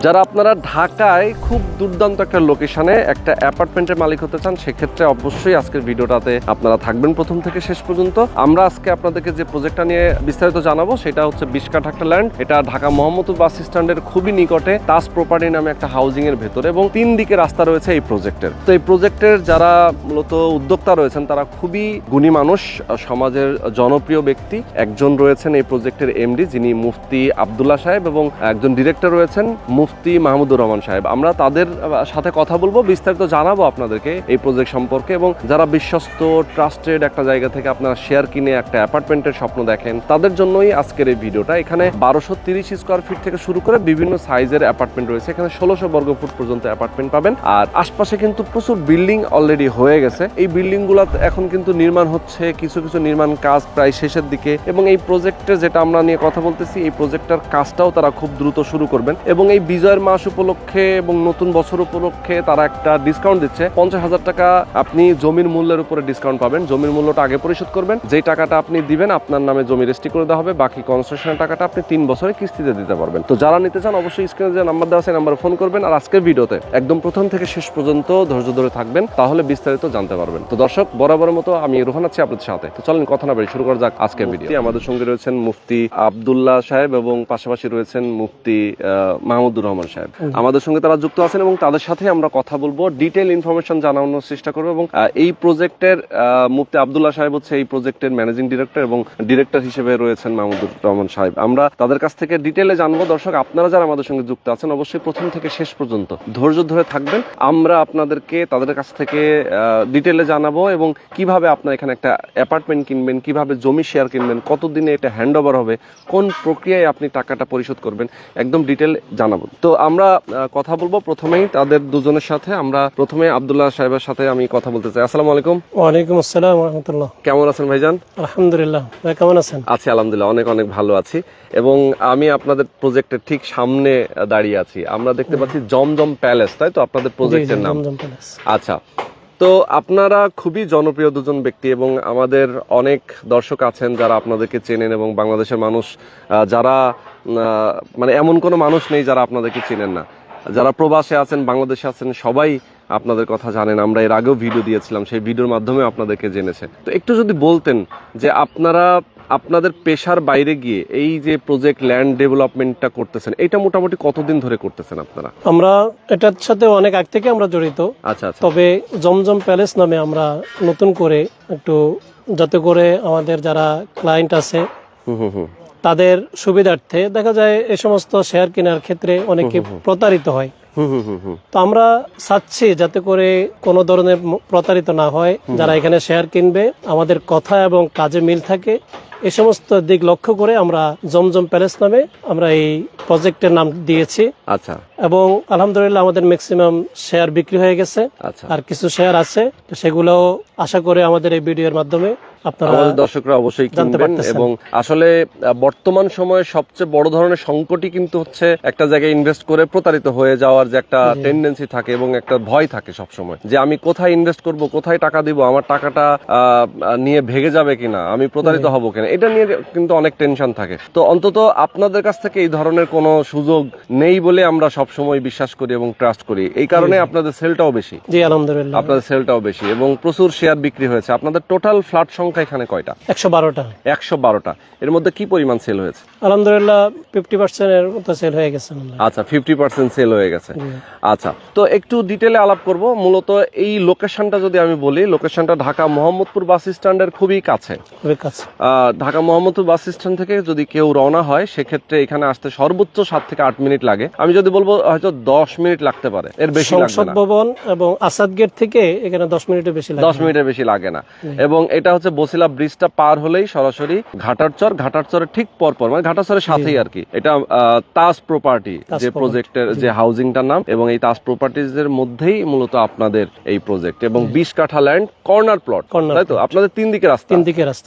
যারা আপনারা ঢাকায় খুব দুর্দান্ত একটা লোকেশনে একটা অ্যাপার্টমেন্টের মালিক হতে চান, সেক্ষেত্রে অবশ্যই আজকের ভিডিওটাতে আপনারা থাকবেন প্রথম থেকে শেষ পর্যন্ত। আমরা আজকে আপনাদেরকে যে প্রজেক্টটা নিয়ে বিস্তারিত জানাবো সেটা হচ্ছে 20 কাঠা একটা ল্যান্ড। এটা ঢাকা মোহাম্মদপুর বাস স্ট্যান্ডের খুবই নিকটে তাজ প্রপার্টি নামে একটা হাউজিং এর ভেতরে, এবং 3 দিকে রাস্তা রয়েছে এই প্রজেক্টের। তো এই প্রজেক্টের যারা মূলত উদ্যোক্তা রয়েছেন তারা খুবই গুণী মানুষ, সমাজের জনপ্রিয় ব্যক্তি। একজন রয়েছেন এই প্রজেক্টের এমডি, যিনি মুফতি আব্দুল্লাহ সাহেব, এবং একজন ডিরেক্টর রয়েছেন মুফতি মাহমুদুর রহমান সাহেব। আমরা তাদের সাথে কথা বলবো, বিস্তারিত জানাবো আপনাদেরকে এই প্রজেক্ট সম্পর্কে। এবং যারা বিশ্বস্ত ট্রাস্টেড একটা জায়গা থেকে আপনারা শেয়ার কিনে একটা অ্যাপার্টমেন্টের স্বপ্ন দেখেন, তাদের জন্যই আজকের এই ভিডিওটা। এখানে 1230 স্কোয়ার ফিট থেকে শুরু করে বিভিন্ন সাইজের অ্যাপার্টমেন্ট রয়েছে। এখানে 1600 বর্গ ফুট পর্যন্ত অ্যাপার্টমেন্ট পাবেন। আর আশপাশে কিন্তু প্রচুর বিল্ডিং অলরেডি হয়ে গেছে। এই বিল্ডিং গুলো এখন কিন্তু নির্মাণ হচ্ছে, কিছু কিছু নির্মাণ কাজ প্রায় শেষের দিকে। এবং এই প্রজেক্টে যেটা আমরা নিয়ে কথা বলতেছি, এই প্রজেক্টটার কাজটাও তারা খুব দ্রুত শুরু করবেন। এবং এই বিজয়ের মাস উপলক্ষে এবং নতুন বছর উপলক্ষে তারা একটা ডিসকাউন্ট দিচ্ছে। 50,000 টাকা আপনি জমির মূল্যের উপরে ডিসকাউন্ট পাবেন। জমির মূল্যটা আগে পরিশোধ করবেন, যেই টাকাটা আপনি দিবেন আপনার নামে জমি রেজিস্ট্রি করে দেওয়া হবে। বাকি কনস্ট্রাকশনের টাকাটা আপনি 3 বছরে কিস্তিতে দিতে পারবেন। তো যারা নিতে চান অবশ্যই স্ক্রিনে যে নাম্বার দেওয়া আছে নাম্বারে ফোন করবেন। আর আজকের ভিডিওতে একদম প্রথম থেকে শেষ পর্যন্ত ধৈর্য ধরে থাকবেন, তাহলে বিস্তারিত জানতে পারবেন। তো দর্শক, বরাবরের মতো আমি রোহান আছি আপনাদের সাথে। তো চলেন কথা না বেরিয়ে শুরু করা যাক আজকের ভিডিও। আমাদের সঙ্গে রয়েছেন মুফতি আব্দুল্লাহ সাহেব এবং পাশাপাশি রয়েছেন মুফতি মাহমুদুর রহমান সাহেব। আমাদের সঙ্গে তারা যুক্ত আছেন এবং তাদের সাথে আমরা কথা বলবো, ডিটেইল ইনফরমেশন জানানোর চেষ্টা করবো। এবং এই প্রজেক্টের মুফতি আব্দুল্লাহ সাহেব হচ্ছে এই প্রজেক্টের ম্যানেজিং ডিরেক্টর, এবং ডিরেক্টর হিসেবে রয়েছেন মাহমুদুর রহমান সাহেব। আমরা তাদের কাছ থেকে ডিটেইলে জানবো। দর্শক, আপনারা যারা আমাদের সঙ্গে যুক্ত আছেন অবশ্যই প্রথম থেকে শেষ পর্যন্ত ধৈর্য ধরে থাকবেন। আমরা আপনাদেরকে তাদের কাছ থেকে ডিটেইলে জানাবো, এবং কিভাবে আপনারা এখানে একটা অ্যাপার্টমেন্ট কিনবেন, কিভাবে জমি শেয়ার কিনবেন, কতদিনে এটা হ্যান্ড ওভার হবে, কোন প্রক্রিয়ায় আপনি টাকাটা পরিশোধ করবেন, একদম ডিটেইল জানাবো। তো আমরা কথা বলবো প্রথমেই তাদের দুজনের সাথে। আমরা প্রথমে আব্দুল্লাহ সাহেবের সাথে আমি কথা বলতে চাই। আসসালামু আলাইকুম। ওয়ালাইকুম আসসালাম ওয়া রাহমাতুল্লাহ। কেমন আছেন ভাইজান? আলহামদুলিল্লাহ। ভাই কেমন আছেন? আছি আলহামদুলিল্লাহ, অনেক অনেক ভালো আছি। এবং আমি আপনাদের প্রজেক্টের ঠিক সামনে দাঁড়িয়ে আছি। আমরা দেখতে পাচ্ছি জমজম প্যালেস, তাই তো আপনাদের প্রজেক্টের নাম? জমজম প্যালেস। আচ্ছা, তো আপনারা খুবই জনপ্রিয় দুজন ব্যক্তি, এবং আমাদের অনেক দর্শক আছেন যারা আপনাদেরকে চেনেন, এবং বাংলাদেশের মানুষ যারা মানে এমন কোনো মানুষ নেই যারা আপনাদেরকে চেনেন না। যারা প্রবাসে আছেন, বাংলাদেশে আছেন, সবাই আপনাদের কথা জানেন। আমরা এর আগেও ভিডিও দিয়েছিলাম, সেই ভিডিওর মাধ্যমে আপনাদেরকে জেনেছে। তো একটু যদি বলতেন যে আপনারা আপনাদের পেশার বাইরে গিয়ে এই যে প্রজেক্ট ল্যান্ড ডেভেলপমেন্টটা করতেছেন, এটা মোটামুটি কতদিন ধরে করতেছেন আপনারা? আমরা এটার সাথে অনেক আগ থেকে আমরা জড়িত। আচ্ছা আচ্ছা। তবে জমজম প্যালেস নামে আমরা নতুন করে একটু, যাতে করে আমাদের যারা ক্লায়েন্ট আছে তাদের সুবিধার্থে, দেখা যায় এই সমস্ত শেয়ার কেনার ক্ষেত্রে অনেকে প্রতারিত হয়। তো আমরা চাচ্ছি যাতে করে কোনো ধরনের প্রতারিত না হয়, যারা এখানে শেয়ার কিনবে আমাদের কথা এবং কাজে মিল থাকে, এই সমস্ত দিক লক্ষ্য করে আমরা জমজম প্যালেস নামে আমরা এই প্রজেক্টের নাম দিয়েছি। আচ্ছা। এবং আলহামদুলিল্লাহ আমাদের ম্যাক্সিমাম শেয়ার বিক্রি হয়ে গেছে। আচ্ছা। আর কিছু শেয়ার আছে, সেগুলো আশা করে আমাদের এই ভিডিওর মাধ্যমে আমাদের দর্শকরা অবশ্যই কিনবেন। এবং আসলে বর্তমান সময়ে সবচেয়ে বড় ধরনের সংকটই কিন্তু হচ্ছে একটা জায়গায় ইনভেস্ট করে প্রতারিত হয়ে যাওয়ার যে একটা টেন্ডেন্সি থাকে, এবং একটা ভয় থাকে সব সময় যে আমি কোথায় ইনভেস্ট করব, কোথায় টাকা দিব, আমার টাকাটা নিয়ে ভেঙে যাবে কিনা, আমি প্রতারিত হব কিনা, এটা নিয়ে কিন্তু অনেক টেনশন থাকে। তো অন্তত আপনাদের কাছ থেকে এই ধরনের কোনো সুযোগ নেই বলে আমরা সব সময় বিশ্বাস করি এবং ট্রাস্ট করি। এই কারণে আপনাদের সেলটাও বেশি। জি আলহামদুলিল্লাহ, আপনাদের সেলটাও বেশি এবং প্রচুর শেয়ার বিক্রি হয়েছে। আপনাদের টোটাল ফ্ল্যাট সংখ্যা এখানে কয়টা? 112টা। 112টা। এর মধ্যে কি পরিমাণ সেল হয়েছে? আলহামদুলিল্লাহ 50% এর মতো সেল হয়ে গেছে। আচ্ছা, 50% সেল হয়ে গেছে। আচ্ছা, তো একটু ডিটেইলে আলাপ করব। মূলত এই লোকেশনটা যদি আমি বলি, লোকেশনটা ঢাকা মোহাম্মদপুর বাস স্ট্যান্ডের খুবই কাছে। ঢাকা মোহাম্মদপুর বাস স্ট্যান্ড থেকে যদি কেউ রওনা হয়, সেক্ষেত্রে এখানে আসতে সর্বোচ্চ 7 থেকে 8 মিনিট লাগে। আমি যদি বলবো হয়তো 10 মিনিট লাগতে পারে, এর বেশি লাগবে না। সংসদ ভবন এবং আসাদ গেট থেকে এখানে 10 মিনিটের বেশি লাগে। 10 মিনিটের বেশি লাগে না। এবং এটা হচ্ছে বসিলা ব্রিজটা পার হলেই সরাসরি ঘাটারচর, ঘাটারচরের ঠিক পরপর, মানে ঘাটারচরের সাথেই আর কি। এটা তাজ প্রপার্টি যে প্রজেক্টের যে হাউজিংটার নাম, এবং এই তাজ প্রপার্টিজ এর মধ্যেই মূলত আপনাদের এই প্রজেক্ট। এবং 20 কাঠা ল্যান্ড, কর্নার প্লট, তাই তো? আপনাদের 3 দিকে রাস্তা।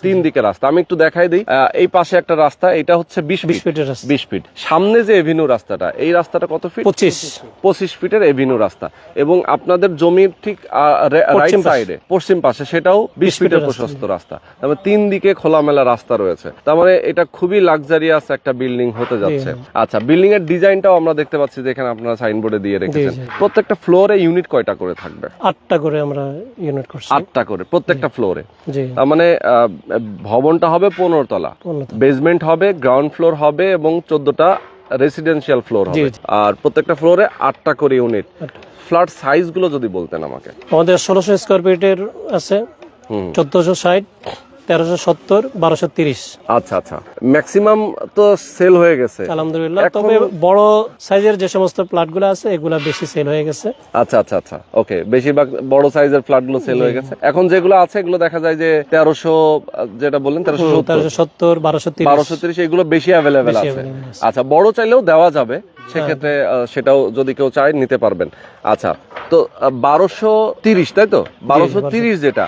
3 দিকে রাস্তা। আমি একটু দেখাই দিই। এই পাশে একটা রাস্তা, এটা হচ্ছে 20 ফিটের রাস্তা। 20 ফিট। সামনে যে এভিনিউ রাস্তাটা, এই রাস্তাটা কত ফিট? 25 ফিটের এভিনিউ রাস্তা। এবং আপনাদের জমির ঠিক রাইট সাইডে পশ্চিম পাশে, সেটাও 20 ফিটের প্রশস্ত রাস্তা। রাস্তা, তার মানে 3 দিকে খোলামেলা রাস্তা রয়েছে, তার মানে এটা খুবই লাক্সারিয়াস একটা বিল্ডিং হতে যাচ্ছে। আচ্ছা, বিল্ডিং এর ডিজাইনটাও আমরা দেখতে পাচ্ছি যে এখানে আপনারা সাইনবোর্ডে দিয়ে রেখেছেন। প্রত্যেকটা ফ্লোরে ইউনিট কয়টা করে থাকবে? 8টা করে আমরা ইউনিট করছি। 8টা করে প্রত্যেকটা ফ্লোরে। জি, তার মানে ভবনটা হবে 15 তলা, বেসমেন্ট হবে, গ্রাউন্ড ফ্লোর হবে এবং 14টা রেসিডেন্সিয়াল ফ্লোর হবে। আর প্রত্যেকটা ফ্লোরে 8টা করে ইউনিট। ফ্ল্যাট সাইজ গুলো যদি বলতেন আমাকে। আমাদের 1600 স্কয়ার ফিটের আছে, 1460, 1370, 1230। আচ্ছা আচ্ছা, ম্যাক্সিমাম তো সেল হয়ে গেছে আলহামদুলিল্লাহ, তবে বড় সাইজের যে সমস্ত ফ্ল্যাটগুলো আছে এগুলা বেশি সেল হয়ে গেছে। আচ্ছা আচ্ছা আচ্ছা, ওকে, বেশিরভাগ বড় সাইজের ফ্ল্যাটগুলো সেল হয়ে গেছে। এখন যেগুলো আছে এগুলো দেখা যায় যে 1300, যেটা বললেন 1370, 1230 এগুলো বেশি অ্যাভেলেবেল আছে। আচ্ছা, বড় চাইলেও দেওয়া যাবে, সেক্ষেত্রে সেটাও যদি কেউ চায় নিতে পারবেন। আচ্ছা, তো 1230, তাই তো? 1230 যেটা,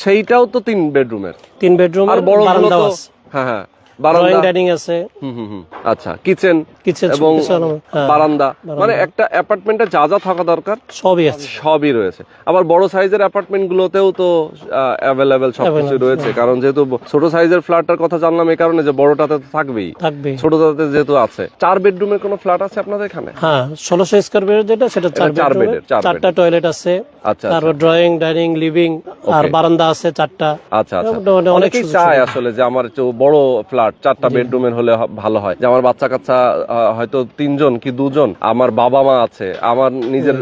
সেইটাও তো 3 বেডরুমের। 3 বেডরুম আর বড় বারান্দা আছে। হ্যাঁ হ্যাঁ, বারান্দা, ডাইনিং আছে। আচ্ছা, কিচেন এবং বারান্দা, মানে একটা অ্যাপার্টমেন্টে যা যা থাকা দরকার সবই আছে, সবই রয়েছে। আবার বড় সাইজের অ্যাপার্টমেন্ট গুলোতেও তো অ্যাভেলেবেল সবকিছু রয়েছে, কারণ যেহেতু ছোট সাইজের ফ্ল্যাটটার কথা জানলাম এই কারণে যে বড়টাতে তো থাকবেই, ছোটটাতে যেহেতু আছে। 4 বেডরুমের কোনো ফ্ল্যাট আছে আপনাদের এখানে? হ্যাঁ, 1600 স্কয়ার ফিট যেটা, সেটা 4 বেডের, 4টা টয়লেট আছে। আচ্ছা, তারপর ড্রয়িং, ডাইনিং, লিভিং আর বারান্দা আছে 4টা। আচ্ছা আচ্ছা, অনেকেই চায় আসলে যে আমার একটু বড় ফ্ল্যাট 4টা বেডরুমের হলে ভালো হয়, যে আমার বাচ্চা কাচ্চা হয়তো 3 জন কি 2 জন, আমার বাবা মা আছে, আমার নিজের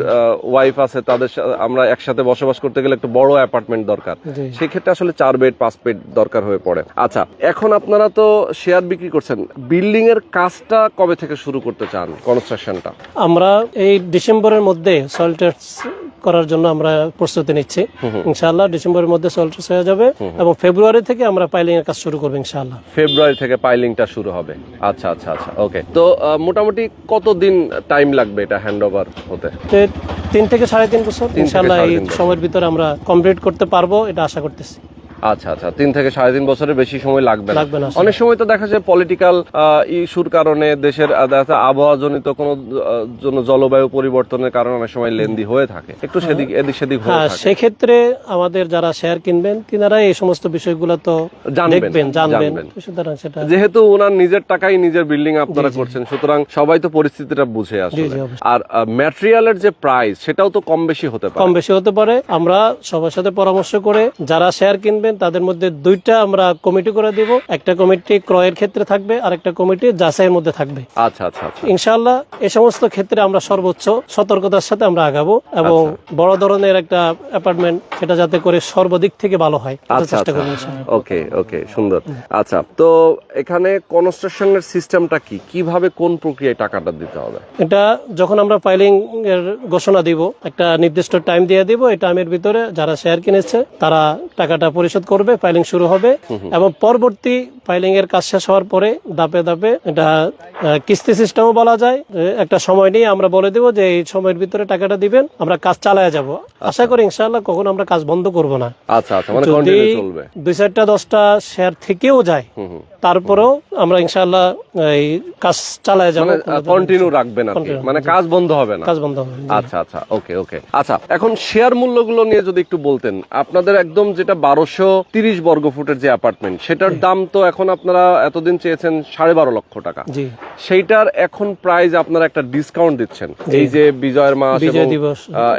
ওয়াইফ আছে, তাদের আমরা একসাথে বসবাস করতে গেলে একটু বড় অ্যাপার্টমেন্ট দরকার। সেই ক্ষেত্রে আসলে 4 বেড 5 বেড দরকার হয়ে পড়ে। আচ্ছা, এখন আপনারা তো শেয়ার বিক্রি করছেন, বিল্ডিং এর কাজটা কবে থেকে শুরু করতে চান, কনস্ট্রাকশনটা? আমরা এই ডিসেম্বরের মধ্যে সয়েল টেস্ট করার জন্য আমরা প্রস্তুতি নিচ্ছি। ইনশাআল্লাহ ডিসেম্বরের মধ্যে সয়েল টেস্ট হয়ে যাবে এবং ফেব্রুয়ারি থেকে আমরা পাইলিং এর কাজ শুরু করব ইনশাআল্লাহ। ফেব্রুয়ারি থেকে পাইলিংটা শুরু হবে। আচ্ছা আচ্ছা আচ্ছা, ওকে। তো মোটামুটি কতদিন টাইম লাগবে এটা হ্যান্ডওভার হতে? 3 থেকে 3.5 বছর ইনশাআল্লাহ এই সময়ের ভিতরে আমরা কমপ্লিট করতে পারবো, এটা আশা করতেছি। আচ্ছা আচ্ছা, 3 থেকে 3.5 বছরের বেশি সময় লাগবে না। অনেক সময় তো দেখা যায় পলিটিক্যাল ইস্যুর কারণে, দেশের আবহাওয়া জনিত কোনো জন্য জলবায়ু পরিবর্তনের কারণে অনেক সময় লেন্দি হয়ে থাকে, একটু এদিক সেদিক হয়ে থাকে। সেই ক্ষেত্রে আমাদের যারা শেয়ার কিনবেন তিনারা এই সমস্ত বিষয়গুলো তো জানবেন। সুতরাং সেটা, যেহেতু ওনার নিজের টাকায় নিজের বিল্ডিং আপনারা করছেন, সুতরাং সবাই তো পরিস্থিতিটা বুঝে আসলে। আর ম্যাটেরিয়ালের যে প্রাইস, সেটাও তো কম বেশি হতে পারে। আমরা সবার সাথে পরামর্শ করে যারা শেয়ার কিনবেন তাদের মধ্যে 2টা আমরা কমিটি করে দিব। একটা কমিটি ক্রয়ের ক্ষেত্রে থাকবে আর একটা কমিটি যাচাইয়ের মধ্যে থাকবে। আচ্ছা আচ্ছা আচ্ছা, ইনশাআল্লাহ এই সমস্ত ক্ষেত্রে আমরা সর্বোচ্চ সতর্কতার সাথে আমরা আগাবো এবং বড় ধরনের একটা অ্যাপার্টমেন্ট সেটা যাতে করে সর্বদিক থেকে ভালো হয় চেষ্টা করব ইনশাআল্লাহ। ওকে ওকে, সুন্দর। আচ্ছা, তো এখানে কনস্ট্রাকশনের সিস্টেমটা কি, কিভাবে কোন প্রক্রিয়ায় টাকাটা দিতে হবে? এটা যখন আমরা ফাইলিং এর ঘোষণা দিব, একটা নির্দিষ্ট টাইম দিয়ে দিব, এই টাইমের ভিতরে যারা শেয়ার কিনেছে তারা টাকাটা পরিশোধ করবে, ফাইলিং শুরু হবে এবং পরবর্তী ফাইলিং এর কাজ শেষ হওয়ার পরে ধাপে ধাপে এটা কিস্তি সিস্টেমও বলা যায়, একটা সময় নিয়ে আমরা বলে দেব যে এই সময়ের ভিতরে টাকাটা দিবেন, আমরা কাজ চালায় যাব। আশা করি ইনশাআল্লাহ কখনো আমরা কাজ বন্ধ করব না। আচ্ছা আচ্ছা, মানে কন্টিনিউ চলবে। 2-4টা 10টা শেয়ার থেকেও যায়, তারপরেও আমরা ইনশাআল্লাহ এই কাজ চালায় যাব, কন্টিনিউ রাখবেন আপনি, মানে কাজ বন্ধ হবে না। আচ্ছা আচ্ছা, ওকে ওকে। আচ্ছা, এখন শেয়ার মূল্যগুলো নিয়ে যদি একটু বলতেন। আপনাদের একদম যেটা 1230 বর্গ ফুটের যে অ্যাপার্টমেন্ট, সেটার দাম তো এখন আপনারা এতদিন চেয়েছেন 12.5 লক্ষ টাকা। সেইটার এখন প্রাইস আপনারা একটা ডিসকাউন্ট দিচ্ছেন এই যে বিজয়ের মাস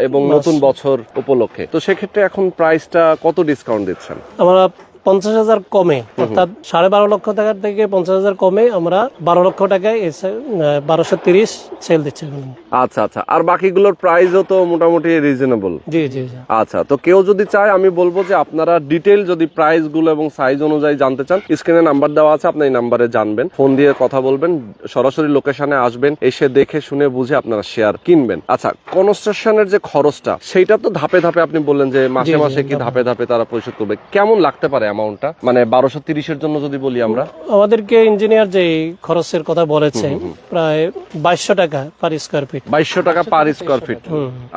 এবং নতুন বছর উপলক্ষে, তো সেক্ষেত্রে এখন প্রাইসটা কত ডিসকাউন্ট দিচ্ছেন? আমরা 50,000 কমে, অর্থাৎ 12.5 লক্ষ টাকার থেকে 50,000 কমে আমরা 12 লক্ষ টাকায় 1230 সেল দিচ্ছি। আচ্ছা আচ্ছা, আর বাকিগুলোর প্রাইসও তো মোটামুটি রিজনেবল। জি জি। আচ্ছা, তো কেউ যদি চায়, আমি বলবো যে আপনারা ডিটেইল যদি প্রাইস গুলো এবং সাইজ অনুযায়ী জানতে চান, স্ক্রিনে নাম্বার দেওয়া আছে, আপনি এই নাম্বারে জানবেন, ফোন দিয়ে কথা বলবেন, সরাসরি লোকেশনে আসবেন, এসে দেখে শুনে বুঝে আপনারা শেয়ার কিনবেন। আচ্ছা, কনস্ট্রাকশনের যে খরচটা, সেইটা তো ধাপে ধাপে আপনি বললেন যে মাসে মাসে কি ধাপে ধাপে তারা পরিশোধ করবে, কেমন লাগতে পারে অ্যামাউন্টটা? মানে 1230 এর জন্য যদি বলি আমরা, আমাদেরকে ইঞ্জিনিয়ার যে খরচের কথা বলেছে প্রায় 2200 টাকা পার স্কয়ার ফিট। 2200 টাকা পার স্কয়ার ফিট।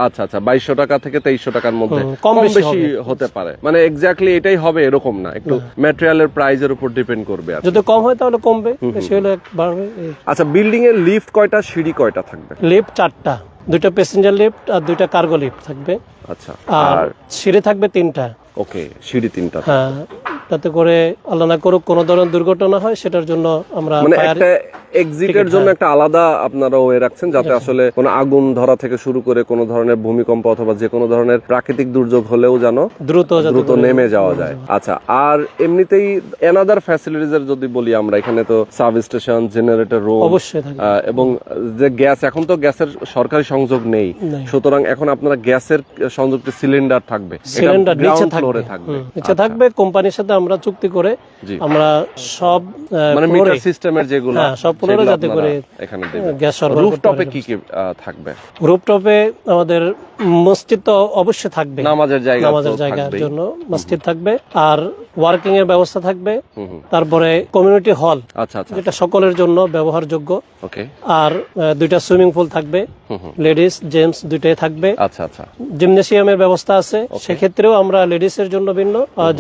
আচ্ছা আচ্ছা, 2200 টাকা থেকে 2300 টাকার মধ্যে কম বেশি হতে পারে, মানে এক্স্যাক্টলি এটাই হবে এরকম না, একটু ম্যাটেরিয়ালের প্রাইসের উপর ডিপেন্ড করবে। যদি কম হয় তাহলে কমবে, বেশি হলে বাড়বে। আচ্ছা, বিল্ডিং এর লিফট কয়টা, সিঁড়ি কয়টা থাকবে? লিফট 4টা, 2টা প্যাসেঞ্জার লিফট আর 2টা কার্গো লিফট থাকবে। আচ্ছা, আর সিঁড়ি থাকবে 3টা। ওকে, সিঁড়ি 3টা। হ্যাঁ, যাতে করে আল্লাহ না করুক কোনো ধরনের দুর্ঘটনা হয়, সেটার জন্য আমরা মানে ফায়ার একটা এক্সিটের জন্য একটা আলাদা আপনারা ওয়ে রাখছেন, যাতে আসলে কোনো আগুন ধরা থেকে শুরু করে কোনো ধরনের ভূমিকম্প অথবা যে কোনো ধরনের প্রাকৃতিক দুর্যোগ হলেও যেন দ্রুত নেমে যাওয়া যায়। আচ্ছা, আর এমনিতেই এনাদার ফ্যাসিলিটিস এর যদি বলি আমরা, এখানে তো সাব স্টেশন, জেনারেটর রুম অবশ্যই থাকে। এবং যে গ্যাস, এখন তো গ্যাসের সরকারি সংযোগ নেই, সুতরাং এখন আপনারা গ্যাসের সংযুক্ত সিলিন্ডার থাকবে, সিলিন্ডার নিচে ফ্লোরে থাকবে, থাকবে। নিচে থাকবে। কোম্পানির সাথে আমরা চুক্তি করে জি। আমরা সব মানে মিটার সিস্টেমের যেগুলো, সব ফ্লোরে যাতে করে এখানে দেবেন। গ্যাস সরবরাহ। রুফটপে কি কি থাকবে? রুফটপে আমাদের মসজিদ তো অবশ্যই থাকবে, নামাজের জায়গার জন্য মসজিদ থাকবে, আর ওয়ার্কিং এর ব্যবস্থা থাকবে, তারপরে কমিউনিটি হল, আচ্ছা আচ্ছা, যেটা সকলের জন্য ব্যবহারযোগ্য, ওকে, আর দুইটা সুইমিং পুল থাকবে, লেডিস জেন্টস দুইটাই থাকবে। আচ্ছা আচ্ছা, জিমনেসিয়ামের ব্যবস্থা আছে, সেক্ষেত্রেও আমরা লেডিস এর জন্য ভিন্ন আর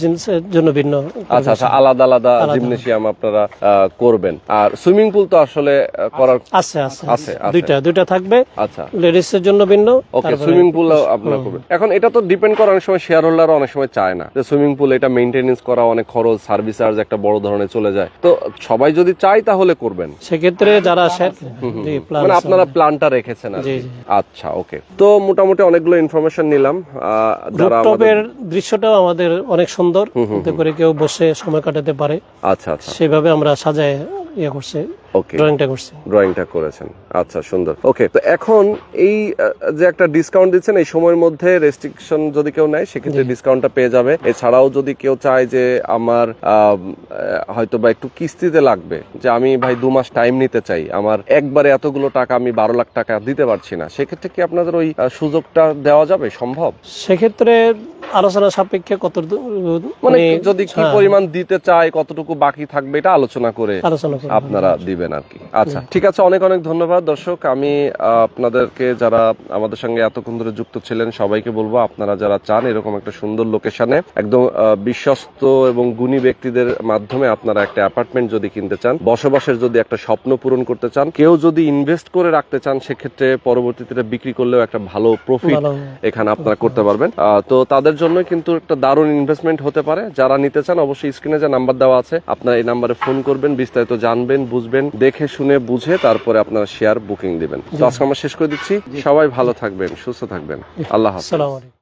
জেন্টস এর জন্য ভিন্ন। আচ্ছা আচ্ছা, আলাদা আলাদা জিমনেসিয়াম আপনারা করবেন। আর সুইমিং পুল তো আসলে করার আছে দুইটা থাকবে। আচ্ছা, লেডিস এর জন্য ভিন্ন, ওকে, সুইমিং পুল আপনারা করবেন। এখন এটা তো ডিপেন্ড করে, অনেক সময় শেয়ার হোল্ডার অনেক সময় চায় না যে সুইমিং পুল এটা মেইনটেনেন্স করা অনেক খরচ, সার্ভিস চার্জ একটা বড় ধরনের চলে যায়, তো সবাই যদি চায় তাহলে করবেন। সেক্ষেত্রে যারা মানে আপনারা প্ল্যানটা রেখেছেন আর কি। আচ্ছা, ওকে, তো মোটামুটি অনেকগুলো ইনফরমেশন নিলাম। রুফটপের দৃশ্যটাও আমাদের অনেক সুন্দর, যাতে করে কেউ বসে সময় কাটাতে পারে। আচ্ছা আচ্ছা, সেভাবে আমরা সাজায় করছে, ওকে, ড্রয়িংটা করেছেন। আচ্ছা, সুন্দর। ওকে, তো এখন এই যে একটা ডিসকাউন্ট দিচ্ছেন, এই সময়ের মধ্যে রেস্ট্রিকশন যদি কেউ নেয় সেক্ষেত্রে ডিসকাউন্টটা পেয়ে যাবে। এছাড়াও যদি কেউ চায় যে আমার হয়তো বা একটু কিস্তিতে লাগবে, যে আমি ভাই 2 মাস টাইম নিতে চাই, আমার একবারে এতগুলো টাকা আমি 12 লাখ টাকা দিতে পারছি না, সেক্ষেত্রে কি আপনাদের ওই সুযোগটা দেওয়া যাবে? সম্ভব? সেক্ষেত্রে আলোচনা সাপেক্ষে কত মানে যদি কি পরিমাণ দিতে চায়, কতটুকু বাকি থাকবে, এটা আলোচনা করে আপনারা দিবেন আর কি। আচ্ছা, ঠিক আছে, অনেক অনেক ধন্যবাদ। দর্শক, আমি আপনাদেরকে, যারা আমাদের সঙ্গে এতক্ষণ ধরে যুক্ত ছিলেন, সবাইকে বলবো, আপনারা যারা চান এরকম একটা সুন্দর লোকেশনে একদম বিশ্বস্ত এবং গুণী ব্যক্তিদের মাধ্যমে আপনারা একটা অ্যাপার্টমেন্ট যদি কিনতে চান, বসবাসের যদি একটা স্বপ্ন পূরণ করতে চান, কেউ যদি ইনভেস্ট করে রাখতে চান, সেক্ষেত্রে পরবর্তীতে বিক্রি করলেও একটা ভালো প্রফিট এখানে আপনারা করতে পারবেন। তো তাদের জন্য কিন্তু একটা দারুণ ইনভেস্টমেন্ট হতে পারে। যারা নিতে চান অবশ্যই স্ক্রিনে যে নাম্বার দেওয়া আছে, আপনারা এই নাম্বারে ফোন করবেন, বিস্তারিত জানবেন, বুঝবেন, দেখে শুনে বুঝে তারপরে আপনারা শেয়ার বুকিং দিবেন। তো আজকে আমরা শেষ করে দিচ্ছি। সবাই ভালো থাকবেন, সুস্থ থাকবেন। আল্লাহ হাফেজ।